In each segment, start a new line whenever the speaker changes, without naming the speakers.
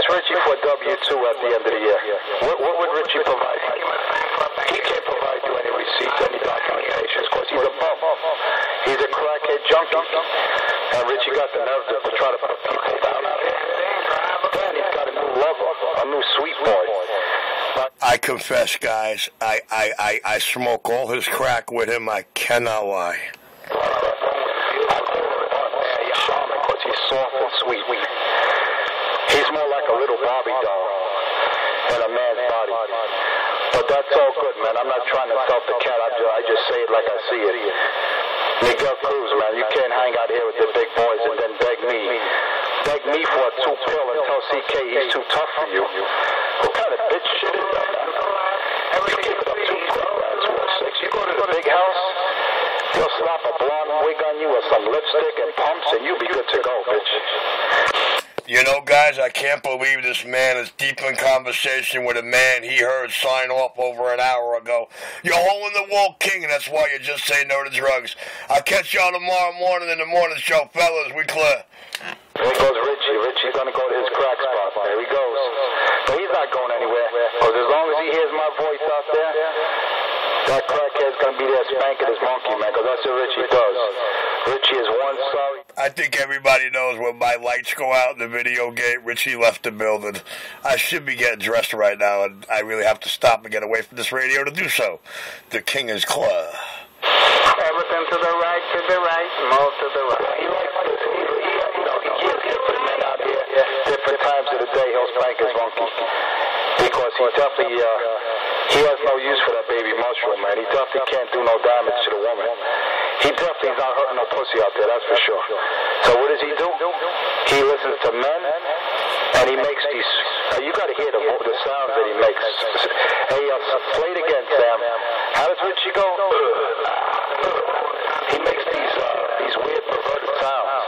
Richie for a W-2 at the end of the year? What would Richie provide? He can't provide you any receipts, any documentation, because he's a bum. He's a crackhead junkie. And Richie got the nerve to try to put people down out here. Then he's got a new lover, a new sweet boy.
I confess, guys, I smoke all his crack with him. I cannot lie.
Because he's soft and sweet. He's more like a little Barbie doll in a man's body. But that's all good, man. I'm not trying to insult the cat. I just say it like I see it. Miguel Cruz, man, you can't hang out here with the big boys and then beg me for a 2-pill and tell CK he's too tough for you. What kind of bitch shit is that? You give it up 2 grand for a 6. You go to the big house, he'll slap a blonde wig on you or some lipstick and pumps, and you'll be good to go, bitch.
You know, guys, I can't believe this man is deep in conversation with a man he heard sign off over an hour ago. You're hole-in-the-wall king, and that's why you just say no to drugs. I'll catch y'all tomorrow morning in the morning show, fellas. We clear.
There goes Richie. Richie's going to go to his crack spot. There he goes. But he's not going anywhere. Because as long as he hears my voice out there, that crackhead's going to be there spanking his monkey, man. Because that's what Richie does. Richie is one sorry.
I think everybody knows when my lights go out in the video game, Richie left the building. I should be getting dressed right now, and I really have to stop and get away from this radio to do so. The king is Club.
Everything to the right, more to the right. He likes this. He gives different men out here. Different times of the day, he'll spank his monkey. Because he definitely, he has no use for that baby mushroom, man. He definitely can't do no damage to the woman. He definitely is not hurting no pussy out there, that's for sure. So what does he do? He listens to men, and he makes these, you gotta hear the sounds that he makes. Hey, play it again, Sam. How does Richie go? He makes these weird perverted sounds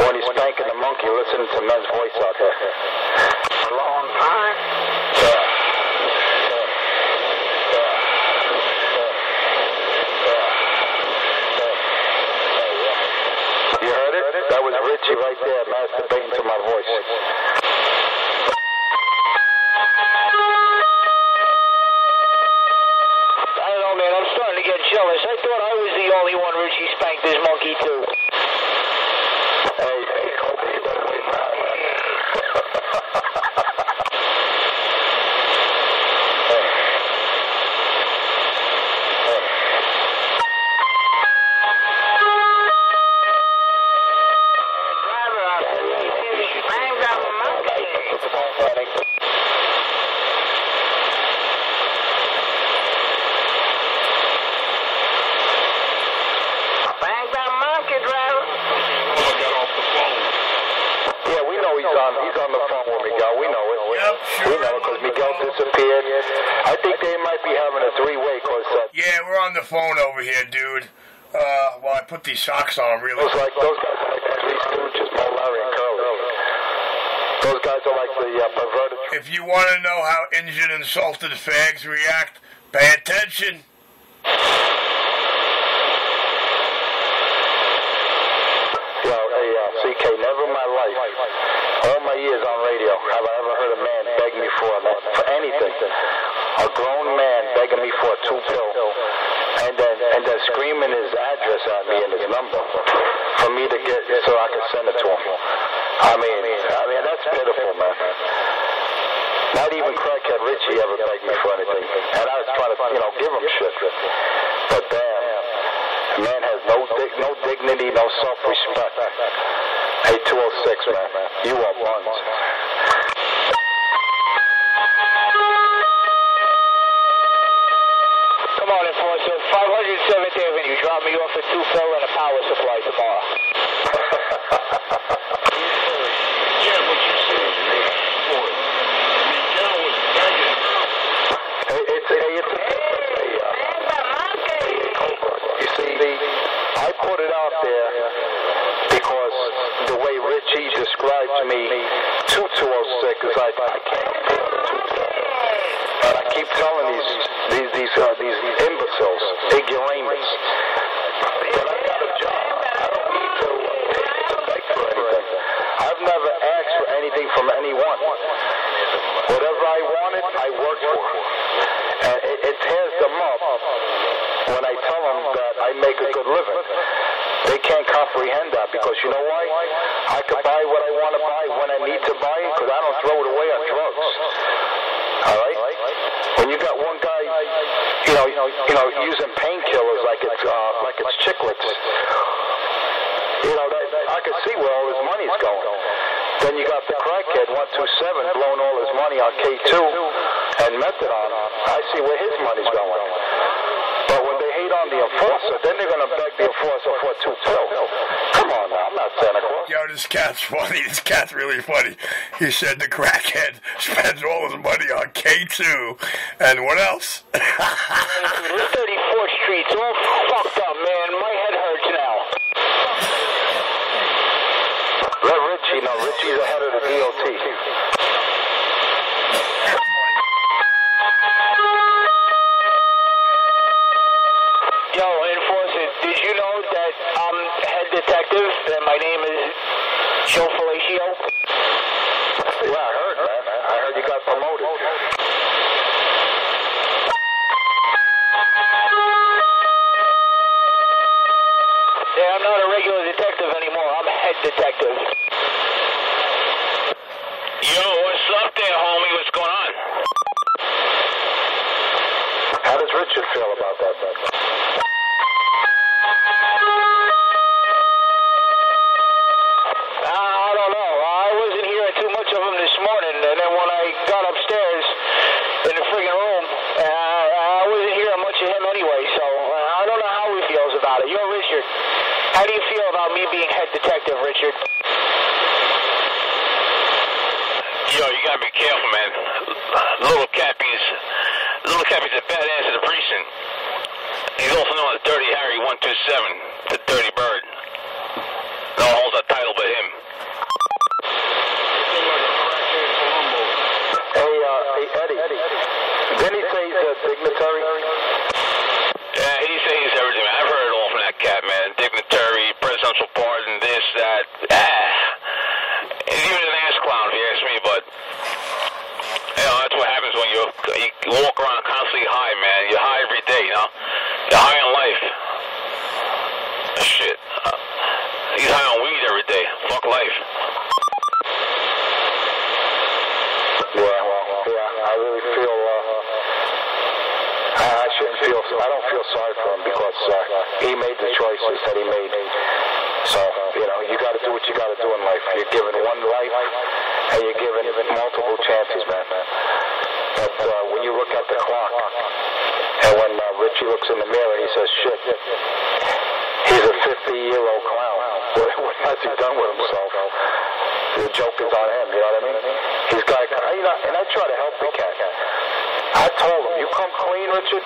when he's spanking the monkey, listening to men's voice out there. A long time? Yeah. You heard it? That was Richie right there, masturbating to my voice. I don't know, man. I'm starting to get jealous. I thought I was the only one Richie spanked his monkey to. Hey, Kobe, you better wait around, man. He's on the phone with Miguel. We know it.
Yep, sure.
We know it because Miguel disappeared. I think they might be having a 3-way because...
yeah, we're on the phone over here, dude. Well, I put these socks on really...
Those guys are like the 3 Stooges, Mo, Larry, and Curly. Those guys are like the perverted...
If you want to know how injured, insulted fags react, pay attention.
CK, never in my life, all my years on radio, have I ever heard a man beg me for anything. A grown man begging me for a 2-pill, and then screaming his address at me and his number for me to get so I can send it to him. I mean that's pitiful, man. Not even crackhead Richie ever begged me for anything, and I was trying to, give him shit. But damn. The man has no dignity, no self-respect. Hey, 206, man. You are buns. Come on, Enforcer. 507th Avenue. Drop me off a 2-pill and a power supply tomorrow.
Yeah, what you said is real. Boy, Miguel was begging.
You see, I put it out there because the way Richie described me to 206 is I can't afford a 2-pill. And I keep telling these imbeciles, ignoramus, that I got a job. I don't need to beg for anything. I've never asked for anything from he want. Whatever I wanted, I worked for. And it tears them up when I tell them that I make a good living. They can't comprehend that because you know why? I could buy what I want to buy when I need to buy it because I don't throw it away on drugs. All right? When you got one guy, using painkillers like it's chiclets, I can see where all his money's going. Then you got the crackhead 127 blowing all his money on K2 and methadone. I see where his money's going. But when they hate on the enforcer, then they're going to beg the enforcer for a 2-pill. Come on now, I'm not Santa Claus.
Yo, this cat's funny. This cat's really funny. He said the crackhead spends all his money on K2. And what else?
34th Street's all fucked up, man. My head hurts now. Let Richie know. Richie's the head of the DOT. Yo, enforcer, did you know that I'm head detective and my name is Joe Felicio? Yeah, I heard, man. I heard you got promoted. Yeah, I'm not a regular detective anymore. I'm head detective.
Yo, what's up there, homie? What's going on?
How does Richard feel about that, man? I don't know. I wasn't hearing too much of him this morning, and then when I got upstairs in the friggin' room, I wasn't hearing much of him anyway, so I don't know how he feels about it. Yo, Richard, how do you feel about me being head detective, Richard?
Yo, you gotta be careful, man. Little Cappy's a badass of the precinct. He's also known as Dirty Harry 127, the Dirty Bird. No one holds that title but him.
Hey, Eddie. Didn't he say he's a dignitary?
Yeah, he says he's everything, man. I've heard it all from that cat, man. Dignitary, presidential pardon, this, that. He's even an ass clown, if you ask me, but that's what happens when you walk around constantly high, man. You're high every day, You're high on life. Shit. He's high on weed every day. Fuck life.
Yeah, I really feel, I don't feel sorry for him because he made the choices that he made. So, you got to do what you got to do in life. You're given one life, and you're given multiple chances, man. But when you look at the clock, and when Richie looks in the mirror, he says, shit, he's a 50-year-old clown. What has he done with himself? The joke is on him, you know what I mean? He's got, and I try to help the cat. I told him, you come clean, Richard,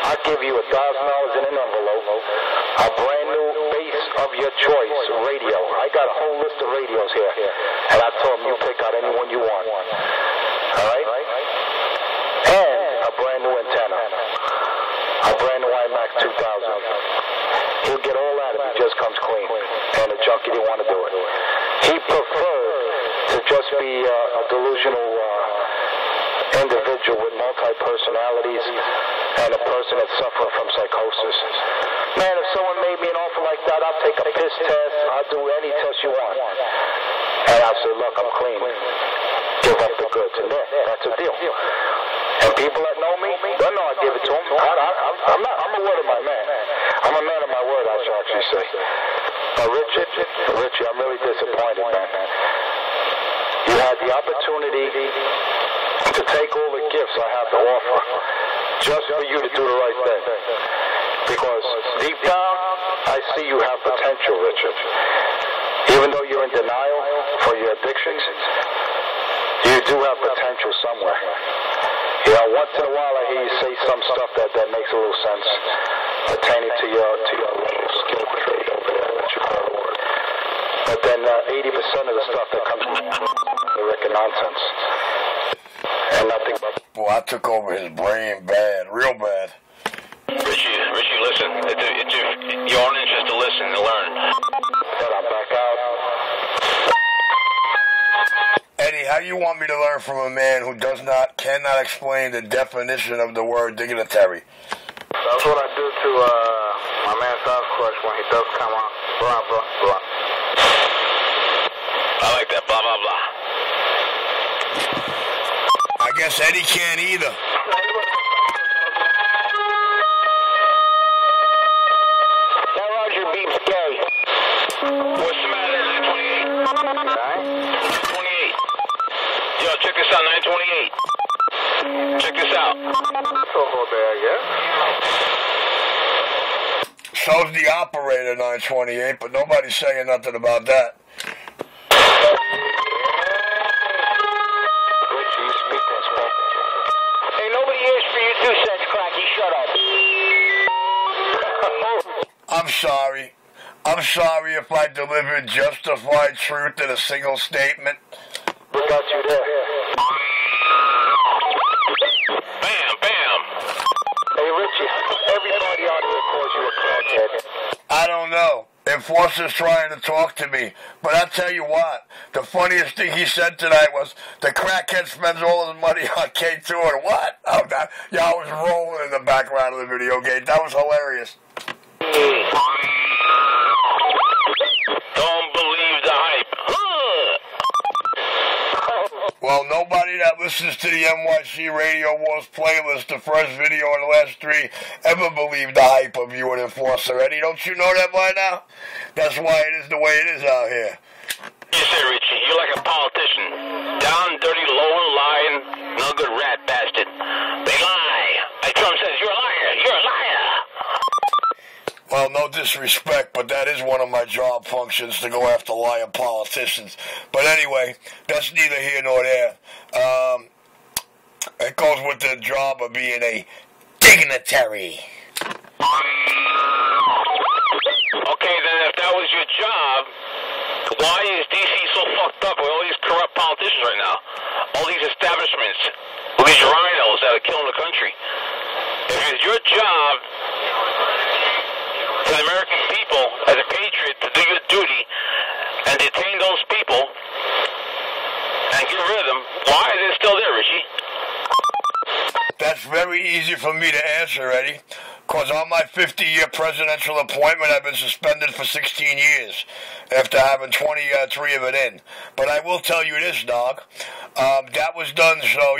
I'll give you $1,000 in an envelope, a brand new bass of your choice radio. I got a whole list of radios here, and I told him, you pick out any one you want. All right? And a brand new antenna, a brand new IMAX 2000. He'll get all that if he just comes clean, and the junkie didn't want to do it. He preferred to just be a delusional individual with multi-personalities and a person that's suffering from psychosis. Man, if someone made me an offer like that, I'll take a piss test, I'll do any test you want. And I'll say, look, I'm clean. Give up the goods. And that's a deal. And people that know me, they'll know I give it to them. I'm a word of my man. I'm a man of my word, I should actually say. But Richie, I'm really disappointed, man. You had the opportunity to take all the gifts I have to offer just for you to do the right thing. Because deep down, I see you have potential, Richard. Even though you're in denial for your addictions, you do have potential somewhere. Once in a while I hear you say some stuff that makes a little sense pertaining to your little skill trade over there that you call the word. But then 80% of the stuff that comes from the record nonsense. And nothing but...
Boy, I took over his brain bad, real bad.
Richie, listen. It's your own interest to listen and learn.
But I'm back out.
Eddie, how do you want me to learn from a man who cannot explain the definition of the word dignitary?
That's what I do to my man Sasquatch when he does come on. Blah, blah, blah.
I like that, blah, blah, blah.
I guess Eddie can't either.
Now Roger beeps gay.
What's the matter, 928? 928. Yo, check this out, 928. Check this out.
So whole day, I guess.
So's the operator, 928, but nobody's saying nothing about that.
Richie, you speak this way. Hey, nobody asked for you 2 cents, Cracky. Shut up.
I'm sorry. I'm sorry if I delivered justified truth in a single statement.
We got you there.
Bam, bam.
Hey, Richie, everybody out here calls you a crackhead.
I don't know. Enforcer's trying to talk to me. But I'll tell you what, the funniest thing he said tonight was, the crackhead spends all his money on K2 and what? Oh, that, yeah, I was rolling in the background of the video game. That was hilarious.
Don't believe the hype.
Well, nobody that listens to the NYC Radio Wars playlist, the first video and the last 3, ever believed the hype of you and Enforcer. Eddie, don't you know that by now? That's why it is the way it is out here.
Yes, sir, Richie. You're like a politician. Down, dirty, low, and lying. No good rat bastard. They lie. Like Trump says, you're a liar. You're a liar.
Well, no disrespect, but that is one of my job functions, to go after lying politicians. But anyway, that's neither here nor there. It goes with the job of being a dignitary.
Okay, then if that was your job, why is D.C. so fucked up with all these corrupt politicians right now? All these establishments, all these rhinos that are killing the country. If it's your job for the American people, as a patriot, to do your duty and detain those people and get rid of them, why is it still there, Richie?
That's very easy for me to answer, Eddie. Because on my 50-year presidential appointment, I've been suspended for 16 years after having 23 of it in. But I will tell you this, dog. That was done so,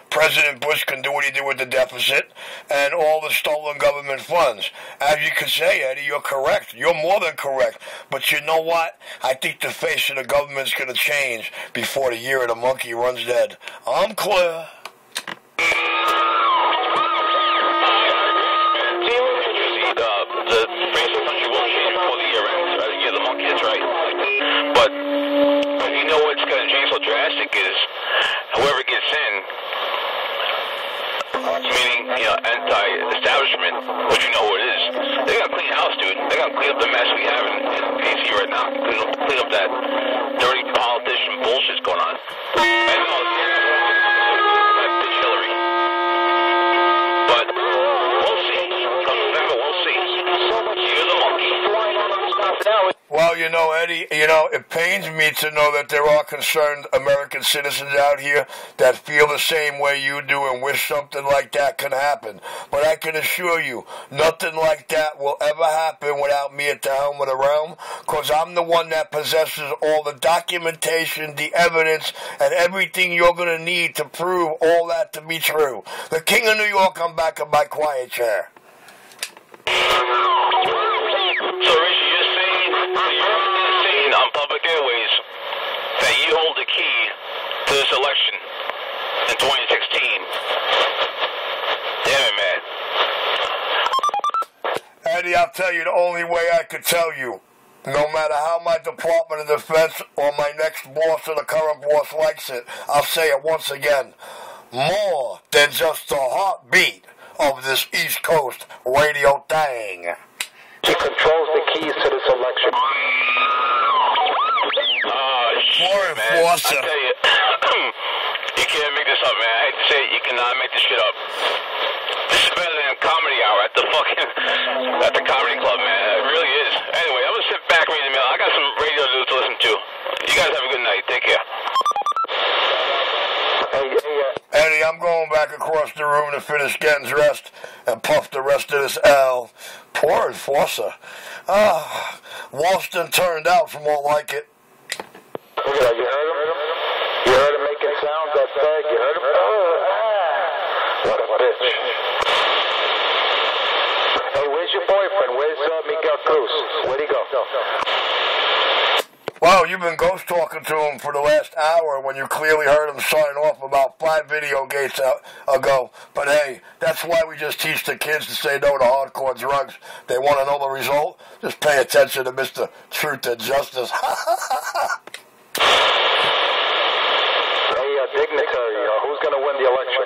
President Bush can do what he did with the deficit and all the stolen government funds. As you can say, Eddie, you're correct. You're more than correct. But you know what? I think the face of the government's going to change before the year of the monkey runs dead. I'm clear.
The face of the country will change before the year ends. Yeah, the monkey is right. But you know what's going to change so drastic is whoever gets in, meaning anti-establishment, which you know who it is, they're going to clean house, dude. They're going to clean up the mess we have in D.C. right now. Clean up that dirty politician bullshit's going on. And no, that bitch Hillary. But we'll see. Come November, we'll see. You're the monkey.
Well, Eddie, it pains me to know that there are concerned American citizens out here that feel the same way you do and wish something like that can happen. But I can assure you, nothing like that will ever happen without me at the helm of the realm, because I'm the one that possesses all the documentation, the evidence, and everything you're going to need to prove all that to be true. The King of New York, I'm back in my quiet chair.
So, Richie, you're saying on public airways that you hold the key to this election in 2016. Damn it, man.
Eddie, I'll tell you the only way I could tell you. No matter how my Department of Defense or my next boss or the current boss likes it, I'll say it once again. More than just the heartbeat of this East Coast radio thing.
He controls the keys to this election.
Oh, shit,
Poor
man.
Enforcer.
I tell you, you can't make this up, man. I hate to say it, you cannot make this shit up. This is better than a comedy hour at the comedy club, man. It really is. Anyway, I'm gonna sit back, read the mail. I got some radio news to listen to. You guys have a good night. Take care.
I'm going back across the room to finish getting dressed and puff the rest of this L. Poor enforcer. Walston turned out from won't like it.
Look at that, you heard him? You heard him making sounds, that bag, you heard him? What a bitch. Hey, where's your boyfriend? Where's Miguel Cruz? Where'd he go?
Wow, you've been ghost talking to him for the last hour when you clearly heard him sign off about 5 video gates ago. But hey, that's why we just teach the kids to say no to hardcore drugs. They want to know the result? Just pay attention to Mr. Truth and Justice.
Hey, dignitary, who's going to win the election?